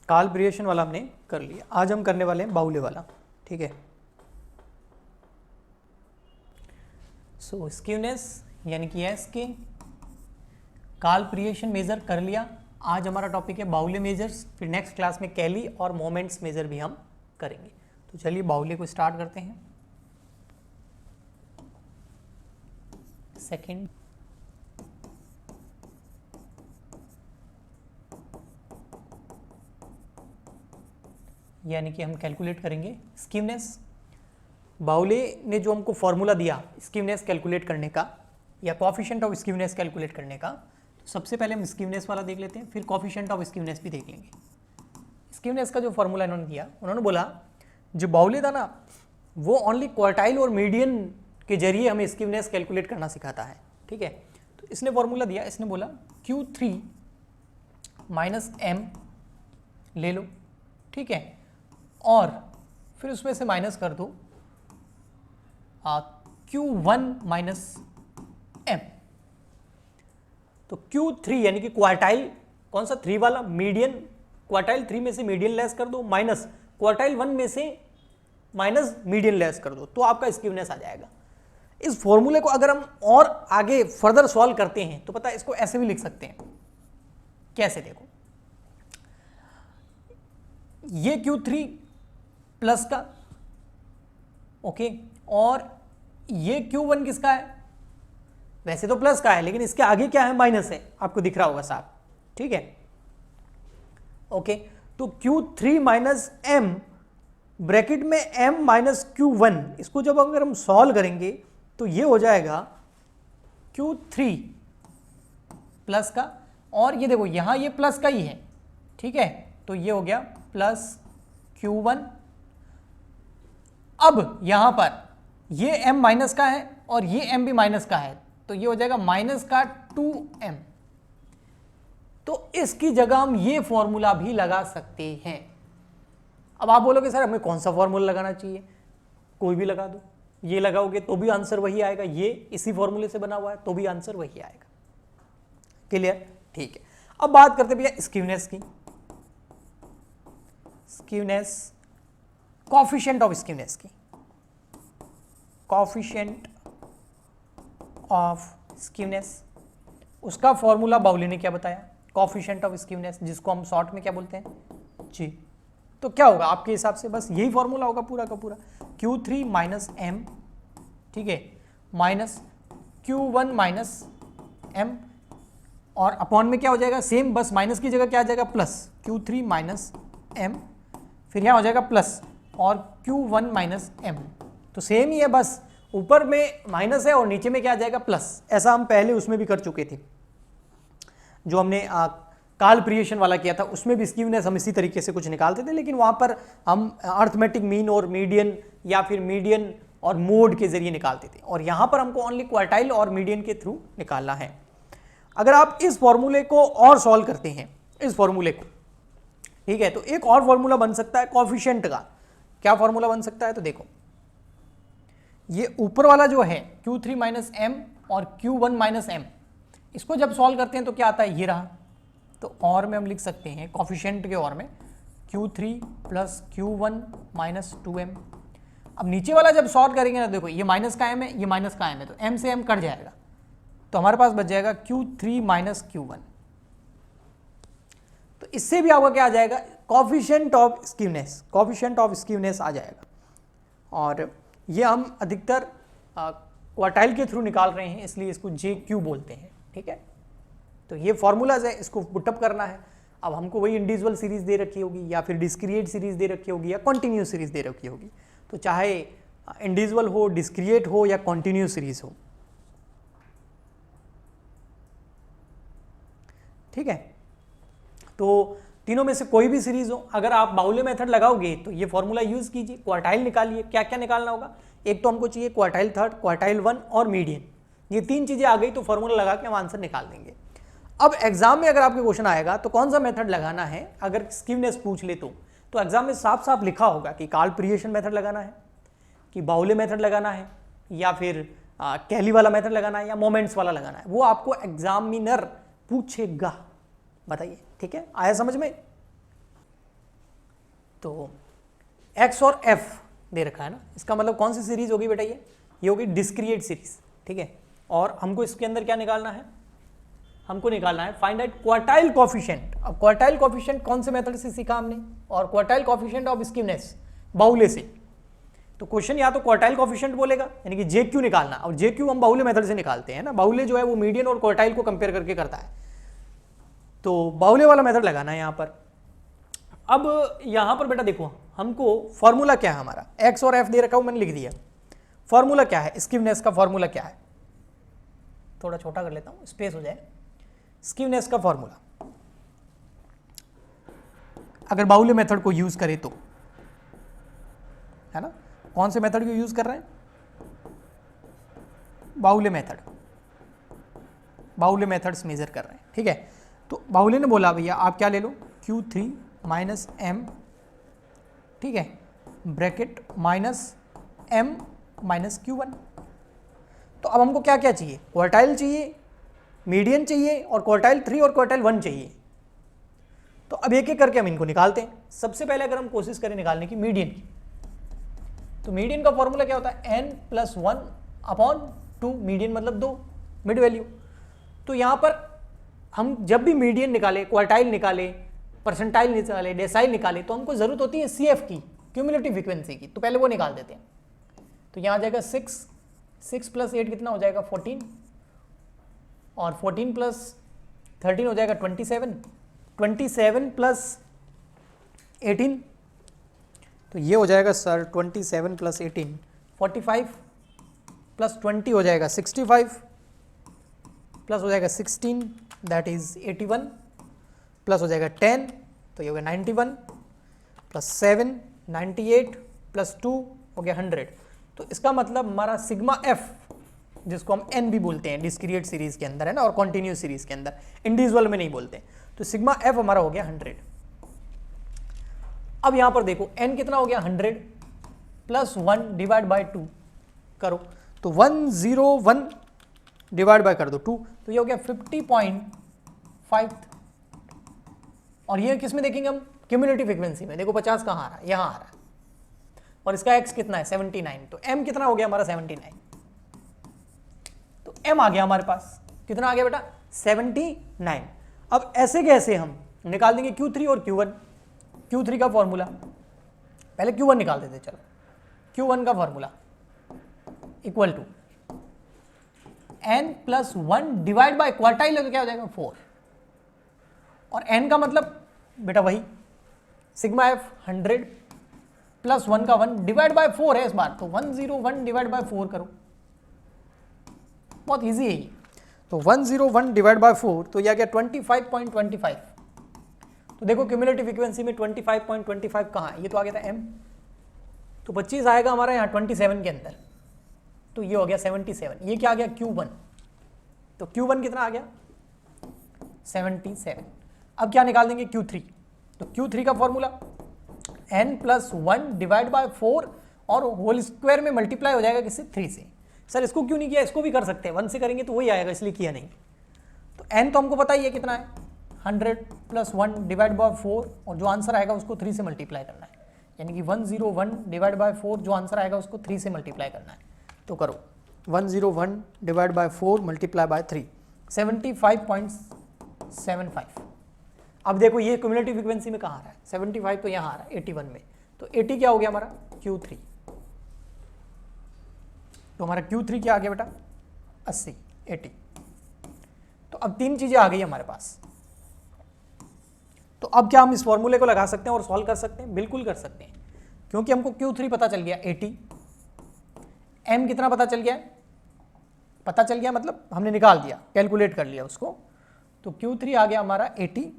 काल प्रियेशन वाला हमने कर लिया, आज हम करने वाले हैं बाउले वाला। ठीक है, सो स्क्यूनेस यानी कि एस के काल प्रियेशन मेजर कर लिया। आज हमारा टॉपिक है बाउले मेजर्स, फिर नेक्स्ट क्लास में कैली और मोमेंट्स मेजर भी हम करेंगे। तो चलिए बाउले को स्टार्ट करते हैं। सेकंड, यानी कि हम कैलकुलेट करेंगे स्क्यूनेस। बाउले ने जो हमको फॉर्मूला दिया स्क्यूनेस कैलकुलेट करने का या कोएफिशिएंट ऑफ स्क्यूनेस कैलकुलेट करने का, तो सबसे पहले हम स्क्यूनेस वाला देख लेते हैं, फिर कोएफिशिएंट ऑफ स्क्यूनेस भी देख लेंगे। स्क्यूनेस का जो फॉर्मूला इन्होंने दिया, उन्होंने बोला जो बाउले था ना वो ओनली क्वार्टाइल और मीडियन के जरिए हमें स्क्यूनेस कैलकुलेट करना सिखाता है। ठीक है, तो इसने फॉर्मूला दिया, इसने बोला Q3 माइनस M ले लो। ठीक है, और फिर उसमें से माइनस कर दो Q1 माइनस M। तो Q3 यानी कि क्वार्टाइल कौन सा 3 वाला, मीडियन, क्वार्टाइल 3 में से मीडियन लेस कर दो, माइनस क्वार्टाइल 1 में से माइनस मीडियन लेस कर दो, तो आपका स्क्यूनेस आ जाएगा। इस फॉर्मूले को अगर हम और आगे फर्दर सॉल्व करते हैं तो पता है इसको ऐसे भी लिख सकते हैं। कैसे, देखो ये Q3 प्लस का, ओके, और ये Q1 किसका है, वैसे तो प्लस का है लेकिन इसके आगे क्या है, माइनस है, आपको दिख रहा होगा साहब। ठीक है, ओके, तो Q3 माइनस M ब्रैकेट में M माइनस Q1, इसको जब अगर हम सॉल्व करेंगे तो ये हो जाएगा Q3 प्लस का, और ये देखो यहां ये प्लस का ही है। ठीक है, तो ये हो गया प्लस Q1। अब यहां पर ये M माइनस का है और ये M भी माइनस का है, तो ये हो जाएगा माइनस का 2M। तो इसकी जगह हम ये फॉर्मूला भी लगा सकते हैं। अब आप बोलोगे सर हमें कौन सा फॉर्मूला लगाना चाहिए, कोई भी लगा दो, ये लगाओगे तो भी आंसर वही आएगा, ये इसी फॉर्मूले से बना हुआ है तो भी आंसर वही आएगा। क्लियर? ठीक है, अब बात करते भैया स्क्यूनेस की। स्क्यूनेस, कोएफिशिएंट ऑफ स्क्यूनेस की, कोएफिशिएंट ऑफ स्क्यूनेस, उसका फॉर्मूला बाउले ने क्या बताया, कोएफिशिएंट ऑफ स्क्यूनेस, जिसको हम शॉर्ट में क्या बोलते हैं, जी। तो क्या होगा आपके हिसाब से, बस यही फॉर्मूला होगा पूरा का पूरा, Q3 माइनस M, ठीक है, माइनस Q1 माइनस M, और अपॉन में क्या हो जाएगा सेम, बस माइनस की जगह क्या आ जाएगा प्लस, Q3 माइनस M, फिर यहाँ हो जाएगा प्लस और Q1 माइनस M। तो सेम ही है, बस ऊपर में माइनस है और नीचे में क्या आ जाएगा प्लस। ऐसा हम पहले उसमें भी कर चुके थे, जो हमने काल प्रियेशन वाला किया था, उसमें भी स्क्यूनेस हम इसी तरीके से कुछ निकालते थे, लेकिन वहां पर हम अर्थमेटिक मीन और मीडियन या फिर मीडियन और मोड के जरिए निकालते थे, और यहां पर हमको ओनली क्वार्टाइल और मीडियन के थ्रू निकालना है। अगर आप इस फॉर्मूले को और सॉल्व करते हैं, इस फॉर्मूले को, ठीक है, तो एक और फॉर्मूला बन सकता है कोएफिशिएंट का। क्या फॉर्मूला बन सकता है, तो देखो ये ऊपर वाला जो है Q3 माइनस M और Q1 माइनस M, इसको जब सॉल्व करते हैं तो क्या आता है, ये रहा। तो और में हम लिख सकते हैं कोएफिशिएंट के और में Q3 plus Q1 minus 2M। अब नीचे वाला जब सॉल्व करेंगे ना, देखो ये माइनस का M है, ये माइनस का M है, तो M से M कट जाएगा, तो हमारे पास बच जाएगा Q3 माइनस Q1। तो इससे भी आपका क्या आ जाएगा, coefficient of skewness, coefficient of skewness आ जाएगा। और ये हम अधिकतर क्वार्टाइल के थ्रू निकाल रहे हैं, इसलिए इसको JQ बोलते हैं। ठीक है, तो ये फॉर्मूलाज है, इसको पुटअप करना है। अब हमको वही इंडिविजुअल सीरीज दे रखी होगी या फिर डिस्क्रिएट सीरीज दे रखी होगी या कॉन्टिन्यूस सीरीज दे रखी होगी, तो चाहे इंडिविजुअल हो, डिस्क्रिएट हो या कॉन्टिन्यूस सीरीज हो। ठीक है, तो तीनों में से कोई भी सीरीज हो, अगर आप बाउले मेथड लगाओगे तो ये फॉर्मूला यूज कीजिए, क्वार्टाइल निकालिए। क्या क्या निकालना होगा, एक तो हमको चाहिए क्वार्टाइल थर्ड, क्वार्टाइल 1 और मीडियन, ये तीन चीजें आ गई तो फॉर्मूला लगा के हम आंसर निकाल देंगे। अब एग्जाम में अगर आपके क्वेश्चन आएगा तो कौन सा मेथड लगाना है, अगर स्क्यूनेस पूछ ले तो एग्जाम में साफ साफ लिखा होगा कि काल प्रियेशन मेथड लगाना है, कि बाउले मेथड लगाना है, या फिर कैली वाला मेथड लगाना है, या मोमेंट्स वाला लगाना है, वो आपको एग्जामिनर पूछेगा। बताइए, ठीक है, आया समझ में? तो x और f दे रखा है ना, इसका मतलब कौन सी सीरीज होगी बेटा, ये होगी डिस्क्रिएट सीरीज, ठीक है। और हमको इसके अंदर क्या निकालना है, हमको निकालना है फाइंड आउट क्वार्टाइल कोएफिशिएंट। अब क्वार्टाइल कोएफिशिएंट कौन से मेथड से सीखा हमने, और क्वार्टाइल कोएफिशिएंट ऑफ स्क्यूनेस बाउले से। तो क्वेश्चन या तो क्वार्टाइल कोएफिशिएंट बोलेगा, यानी कि जे क्यू निकालना, और जे क्यू हम बाउले मेथड से निकालते हैं ना, बाउले जो है वो मीडियन और क्वार्टाइल को कंपेयर करके करता है, तो बाउले वाला मेथड लगाना है यहाँ पर। अब यहाँ पर बेटा देखो, हमको फॉर्मूला क्या है हमारा, एक्स और एफ दे रखा हूँ, मैंने लिख दिया। फॉर्मूला क्या है, स्क्यूनेस का फॉर्मूला क्या है, थोड़ा छोटा कर लेता हूँ स्पेस हो जाए। स्क्यूनेस का फॉर्मूला अगर बाउले मेथड को यूज करें तो, है ना, कौन से मेथड को यूज कर रहे हैं, बाउले मेथड, बाउले मेथड्स मेजर कर रहे हैं, ठीक है। तो बाउले ने बोला भैया आप क्या ले लो, Q3 माइनस एम, ठीक है, bracket minus M minus Q1। तो अब हमको क्या क्या चाहिए, क्वार्टाइल चाहिए, मीडियन चाहिए, और क्वार्टाइल 3 और क्वार्टाइल 1 चाहिए। तो अब एक एक करके हम इनको निकालते हैं। सबसे पहले अगर हम कोशिश करें निकालने की मीडियन की, तो मीडियन का फॉर्मूला क्या होता है, n+1/2, मीडियन मतलब 2, मिड वैल्यू। तो यहाँ पर हम जब भी मीडियन निकाले, क्वार्टाइल निकाले, परसेंटाइल निकाले, डेसाइल निकाले, तो हमको जरूरत होती है CF की, क्यूमुलेटिव फ्रीक्वेंसी की, तो पहले वो निकाल देते हैं। तो यहाँ आ जाएगा 6 + 8 कितना हो जाएगा 14, और 14 + 13 हो जाएगा 27, 27 + 18, तो ये हो जाएगा सर 27 + 18 45, + 20 हो जाएगा 65, प्लस हो जाएगा 16 दैट इज 81, प्लस हो जाएगा 10 तो ये हो गया 91, + 7 98, + 2 हो गया 100। तो इसका मतलब हमारा सिग्मा एफ, जिसको हम एन भी बोलते हैं डिस्क्रिएट सीरीज के अंदर, है ना, और कॉन्टिन्यूस सीरीज के अंदर, इंडिविजुअल में नहीं बोलते, तो सिग्मा एफ हमारा हो गया 100। अब यहां पर देखो एन कितना हो गया 100 + 1 / 2 करो, तो 101 डिवाइड बाय कर दो 2, तो ये हो गया 50.5। और ये किस में देखेंगे हम, क्यूमुलेटिव फ्रीक्वेंसी में। देखो 50 कहाँ आ रहा है, यहाँ आ रहा है, और इसका x कितना है 79, तो m कितना हो गया हमारा 79, तो m आ गया हमारे पास, कितना आ गया बेटा 79। अब ऐसे कैसे हम निकाल देंगे Q3 और Q1। Q3 का फॉर्मूला, पहले Q1 निकाल देते, चलो Q1 का formula equal to n+1 divide by quartile, तो क्या हो जाएगा 4, और n का मतलब बेटा वही सिग्मा एफ 100 + 1 का 1 डिवाइड बाय 4 है इस बार, तो 101 डिवाइड बाय 4 करो, बहुत इजी है ये। तो 101 डिवाइड बाय 4, तो यह आ गया 25.25। तो देखो क्यूमुलेटिव फ्रीक्वेंसी में 25.25 कहाँ है, ये तो आ गया था m, तो 25 आएगा हमारा यहाँ 27 के अंदर, तो ये हो गया 77। ये क्या आ गया Q1, तो Q1 कितना आ गया 77। अब क्या निकाल देंगे Q3, तो Q3 का फॉर्मूला n+1 डिवाइड बाय 4 और होल स्क्वायर में मल्टीप्लाई हो जाएगा किससे 3 से। सर इसको क्यों नहीं किया, इसको भी कर सकते हैं, 1 से करेंगे तो वही आएगा, इसलिए किया नहीं। तो n तो हमको पता ही है कितना है 100 + 1 डिवाइड बाय 4, और जो आंसर आएगा उसको 3 से मल्टीप्लाई करना है, यानी कि 101 डिवाइड बाय 4 जो आंसर आएगा उसको 3 से मल्टीप्लाई करना है। तो करो 101 डिवाइड बाय 4 मल्टीप्लाई बाय 3, 75.75। अब देखो ये क्यूमुलेटिव फ्रीक्वेंसी में कहाँ आ रहा है, 75 तो यहाँ आ रहा है 81 में, तो 80 क्या हो गया हमारा Q3, तो हमारा Q3 क्या आ गया बेटा 80 80। तो अब 3 चीजें आ गई हमारे पास। तो अब क्या हम इस फॉर्मूले को लगा सकते हैं और सॉल्व कर सकते हैं, बिल्कुल कर सकते हैं, क्योंकि हमको Q3 पता चल गया 80, m कितना पता चल गया, पता चल गया मतलब हमने निकाल दिया, कैलकुलेट कर लिया उसको, तो Q3 आ गया हमारा 80,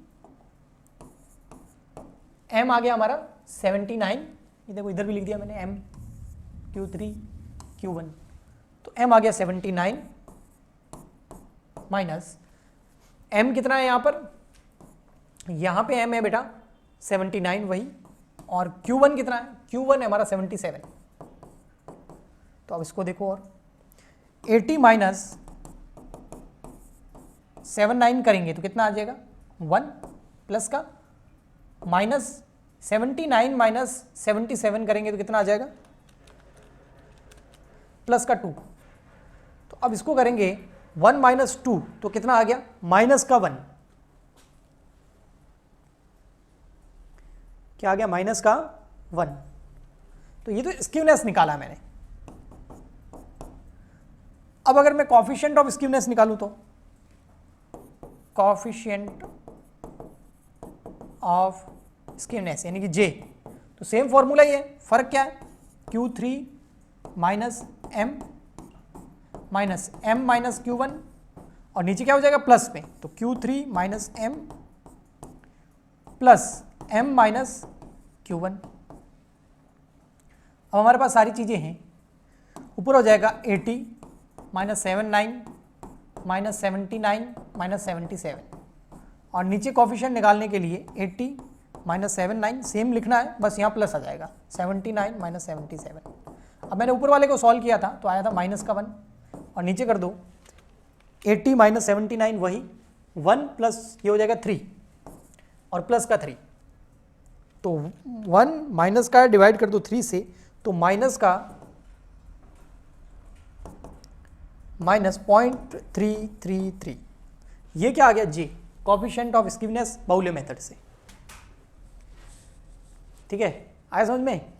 m आ गया हमारा 79, ये देखो इधर भी लिख दिया मैंने m Q3 Q1, तो m आ गया 79 माइनस m कितना है यहाँ पर, यहाँ पे m है बेटा 79 वही, और Q1 कितना है, Q1 है हमारा 77। तो अब इसको देखो, और 80 माइनस 79 करेंगे तो कितना आ जाएगा 1 प्लस का माइनस 79 माइनस 77 करेंगे तो कितना आ जाएगा, प्लस का 2। तो अब इसको करेंगे 1 माइनस 2 तो कितना आ गया, माइनस का 1। क्या आ गया, माइनस का 1। तो ये तो स्क्यूनेस निकाला मैंने। अब अगर मैं कॉफिशिएंट ऑफ स्क्यूनेस निकालूं तो कॉफिशिएंट ऑफ स्क्यूनेस यानी कि जे, तो सेम फॉर्मूला ही है, फर्क क्या है, Q3 minus M minus Q1 और नीचे क्या हो जाएगा प्लस में, तो Q3 minus m plus m minus Q1। अब हमारे पास सारी चीज़ें हैं, ऊपर हो जाएगा 80 माइनस 79 माइनस 79 माइनस 77 और नीचे कॉफिशिएंट निकालने के लिए 80 माइनस 79 सेम लिखना है, बस यहाँ प्लस आ जाएगा 79 माइनस 77। अब मैंने ऊपर वाले को सॉल्व किया था तो आया था माइनस का 1 और नीचे कर दो 80 माइनस 79 वही 1 प्लस ये हो जाएगा 3 और प्लस का 3, तो 1 माइनस का डिवाइड कर दो 3 से, तो माइनस का माइनस 0.333, ये क्या आ गया, जे, कॉफिशिएंट ऑफ स्क्यूनेस बाउले मेथड से। ठीक है, आया समझ में।